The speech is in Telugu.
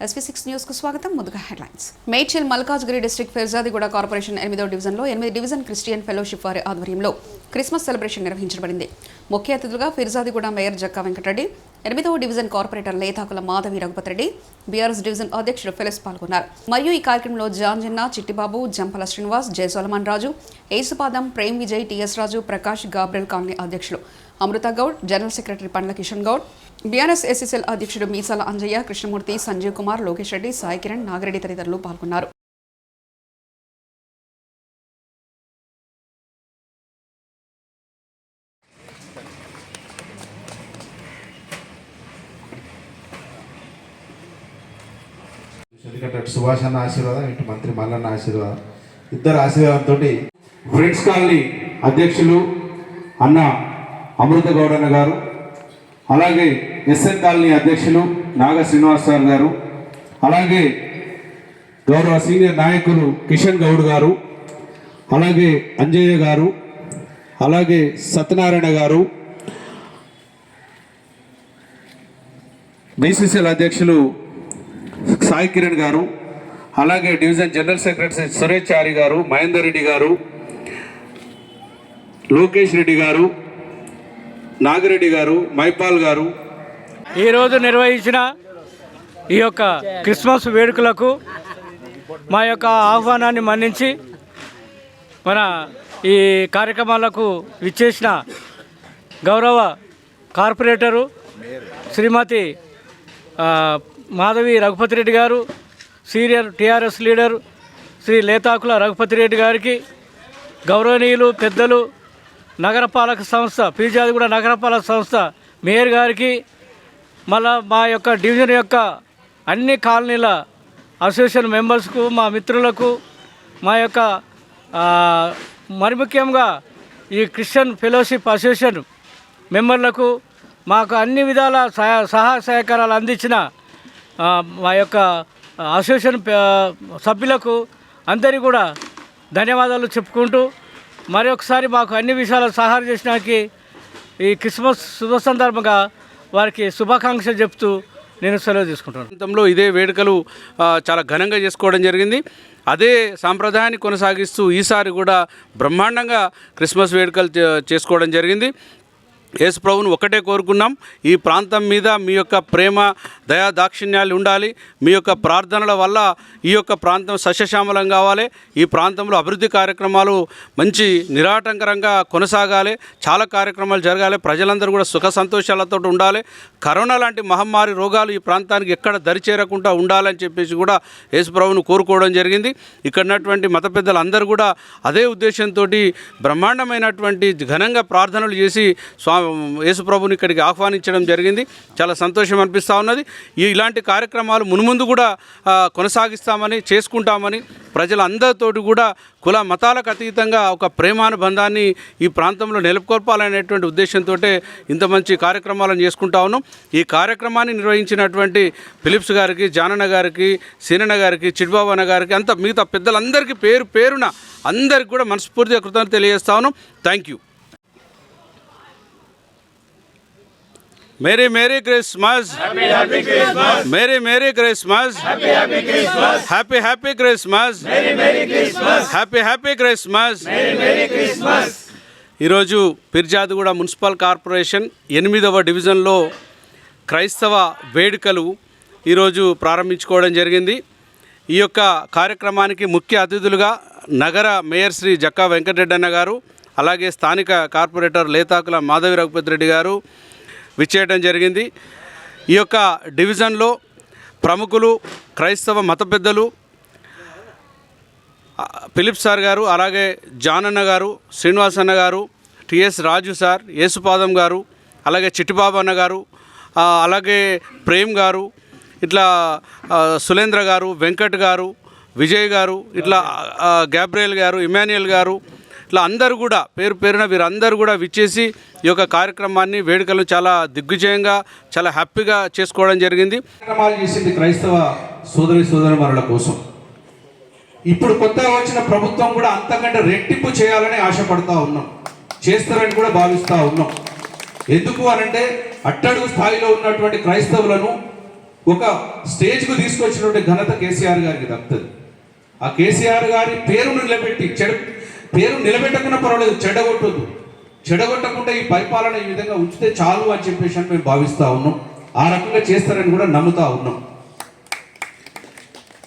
SV6 న్యూస్ కు స్వాగతం. ముందుగా headlines. Medchal Malkajgiri district Peerzadiguda corporation 8వ డివిజన్లో 8 డివిజన్ క్రిస్టియన్ ఫెలోషిప్ వారి ఆధ్వర్యంలో క్రిస్మస్ సెలబ్రేషన్ నిర్వహించబడింది. ముఖ్య అతిథులుగా ఫిర్జాదిగూడ మేయర్ జక్కా వెంకటరెడ్డి, 8వ division corporator Lethakula Madhavi Raghupathi Reddy, BRS division అధ్యక్షుడు ఫిలిప్స్ పాల్గొన్నారు. మరియు ఈ కార్యక్రమంలో జాంజిన్న, చిట్టిబాబు, జంపల శ్రీనివాస్, జయసోలమన్ రాజు, ఏసుపాదం, ప్రేమ్ విజయ్, టీఎస్ రాజు, ప్రకాష్, గాబ్రియల్ కాలనీ అధ్యక్షులు అమృత గౌడ్, జనరల్ సెక్రటరీ పండ్ల కిషన్ గౌడ్, బీఆర్ఎస్ ఎస్ఎస్ఎల్ అధ్యక్షుడు మీసాల అంజయ్య, కృష్ణమూర్తి, సంజీవ్ కుమార్, లోకేష్ రెడ్డి, సాయి కిరణ్, నాగిరెడ్డి తదితరులు పాల్గొన్నారు. అటు సుభాష్ అన్న ఆశీర్వాదం, ఇటు మంత్రి మల్లన్న ఆశీర్వాదం, ఇద్దరు ఆశీర్వాదంతో ఫ్రెండ్స్ కాలనీ అధ్యక్షులు అన్న అమృత గౌడన్న గారు, అలాగే ఎస్ఎన్ కాలనీ అధ్యక్షులు నాగ శ్రీనివాస్ సార్ గారు, అలాగే గౌరవ సీనియర్ నాయకులు కిషన్ గౌడ్ గారు, అలాగే అంజయ్య గారు, అలాగే సత్యనారాయణ గారు, బీసీసీఎల్ అధ్యక్షులు సాయి కిరణ్ గారు, అలాగే డివిజన్ జనరల్ సెక్రటరీ సురేష్ చారి గారు, మహేందర్ రెడ్డి గారు, లోకేష్ రెడ్డి గారు, నాగిరెడ్డి గారు, మైపాల్ గారు, ఈరోజు నిర్వహించిన ఈ యొక్క క్రిస్మస్ వేడుకలకు మా యొక్క ఆహ్వానాన్ని మన్నించి మన ఈ కార్యక్రమాలకు విచ్చేసిన గౌరవ కార్పొరేటరు శ్రీమతి మాధవి రఘుపతిరెడ్డి గారు, సీనియర్ టీఆర్ఎస్ లీడర్ శ్రీ లేతాకుల రఘుపతిరెడ్డి గారికి, గౌరవనీయులు పెద్దలు నగరపాలక సంస్థ ఫిర్జాదిగూడ నగరపాలక సంస్థ మేయర్ గారికి, మళ్ళా మా యొక్క డివిజన్ యొక్క అన్ని కాలనీల అసోసియేషన్ మెంబర్స్కు, మా మిత్రులకు, మా యొక్క మరి ముఖ్యంగా ఈ క్రిస్టియన్ ఫెలోషిప్ అసోసియేషన్ మెంబర్లకు మాకు అన్ని విధాల సహాయ సహకారాలు అందించిన మా యొక్క అసోసియేషన్ సభ్యులకు అందరికీ కూడా ధన్యవాదాలు చెప్పుకుంటూ, మరొకసారి మాకు అన్ని విషయాలు సహాయం చేసినానికి ఈ క్రిస్మస్ శుభ సందర్భంగా వారికి శుభాకాంక్షలు చెప్తూ నేను సెలవు తీసుకుంటున్నాను. ఇదే వేడుకలు చాలా ఘనంగా చేసుకోవడం జరిగింది. అదే సాంప్రదాయాన్ని కొనసాగిస్తూ ఈసారి కూడా బ్రహ్మాండంగా క్రిస్మస్ వేడుకలు చేసుకోవడం జరిగింది. యేసు ప్రభువును ఒకటే కోరుకున్నాం, ఈ ప్రాంతం మీద మీ యొక్క ప్రేమ దయా దాక్షిణ్యాలు ఉండాలి, మీ యొక్క ప్రార్థనల వల్ల ఈ యొక్క ప్రాంతం సస్యశ్యామలం కావాలి, ఈ ప్రాంతంలో అభివృద్ధి కార్యక్రమాలు మంచి నిరాటంకరంగా కొనసాగాలి, చాలా కార్యక్రమాలు జరగాలి, ప్రజలందరూ కూడా సుఖ సంతోషాలతో ఉండాలి, కరోనా లాంటి మహమ్మారి రోగాలు ఈ ప్రాంతానికి ఎక్కడ దరిచేరకుండా ఉండాలని చెప్పేసి కూడా యేసు ప్రభువును కోరుకోవడం జరిగింది. ఇక్కడ ఉన్నటువంటి మత పెద్దలు అందరూ కూడా అదే ఉద్దేశంతో బ్రహ్మాండమైనటువంటి ఘనంగా ప్రార్థనలు చేసి యేసు ప్రభుని ఇక్కడికి ఆహ్వానించడం జరిగింది. చాలా సంతోషం అనిపిస్తూ ఉన్నది. ఇలాంటి కార్యక్రమాలు మున్ముందు కూడా కొనసాగిస్తామని, చేసుకుంటామని, ప్రజలందరితోటి కూడా కుల మతాలకు అతీతంగా ఒక ప్రేమానుబంధాన్ని ఈ ప్రాంతంలో నెలకొల్పాలనేటువంటి ఉద్దేశంతో ఇంత మంచి కార్యక్రమాలను చేసుకుంటా ఉన్నాం. ఈ కార్యక్రమాన్ని నిర్వహించినటువంటి ఫిలిప్స్ గారికి, జానన్న గారికి, సీనన్న గారికి, చిట్బాబు అన్న గారికి, అంతా మిగతా పెద్దలందరికీ పేరు పేరున అందరికి కూడా మనస్ఫూర్తిగా కృతజ్ఞతలు తెలియజేస్తా ఉన్నాం. Thank you. मेरी मेरी क्रिसमस, हैप्पी क्रिसमस, मेरी मेरी Christmas, happy Christmas, happy happy Christmas, मेरी क्रिसमस, హ్యాపీ హ్యాపీ క్రిస్మస్. मेरी क्रिसमस. ఈరోజు ఫిర్జాదిగూడ మున్సిపల్ కార్పొరేషన్ 8వ డివిజన్లో క్రైస్తవ వేడుకలు ఈరోజు ప్రారంభించుకోవడం జరిగింది. ఈ యొక్క కార్యక్రమానికి ముఖ్య అతిథులుగా నగర మేయర్ శ్రీ జక్కా వెంకటరెడ్డి అన్న గారు, అలాగే స్థానిక కార్పొరేటర్ లేతాకుల మాధవి రఘుపతిరెడ్డి గారు విచ్చేయడం జరిగింది. ఈ యొక్క డివిజన్లో ప్రముఖులు, క్రైస్తవ మత పెద్దలు ఫిలిప్స్ సార్ గారు, అలాగే జానన్న గారు, శ్రీనివాస్ అన్న గారు, టీఎస్ రాజు సార్, ఏసుపాదం గారు, అలాగే చిట్టిబాబు అన్న గారు, అలాగే ప్రేమ్ గారు, ఇట్లా సులేంద్ర గారు, వెంకట్ గారు, విజయ్ గారు, ఇట్లా గాబ్రియల్ గారు, ఇమాన్యుయల్ గారు, ఇట్లా అందరూ కూడా పేరు పేరున వీరందరూ కూడా విచ్చేసి ఈ యొక్క కార్యక్రమాన్ని, వేడుకలను చాలా దిగ్విజయంగా, చాలా హ్యాపీగా చేసుకోవడం జరిగింది. కార్యక్రమాలు చేసింది క్రైస్తవ సోదరిమణుల కోసం. ఇప్పుడు కొత్తగా వచ్చిన ప్రభుత్వం కూడా అంతకంటే రెట్టింపు చేయాలని ఆశపడతా ఉన్నాం, చేస్తారని కూడా భావిస్తూ ఉన్నాం. ఎందుకు అనంటే అట్టడుగు స్థాయిలో ఉన్నటువంటి క్రైస్తవులను ఒక స్టేజ్కు తీసుకొచ్చినటువంటి ఘనత కేసీఆర్ గారికి దక్కుతుంది. ఆ కేసీఆర్ గారి పేరును నిలబెట్టి పేరు నిలబెట్టకుండా పర్వాలేదు, చెడగొట్టొద్దు. చెడగొట్టకుండా ఈ పరిపాలన ఈ విధంగా ఉంచితే చాలు అని చెప్పేసి మేము భావిస్తూ ఉన్నాం. ఆ రకంగా చేస్తారని కూడా నమ్ముతా ఉన్నాం.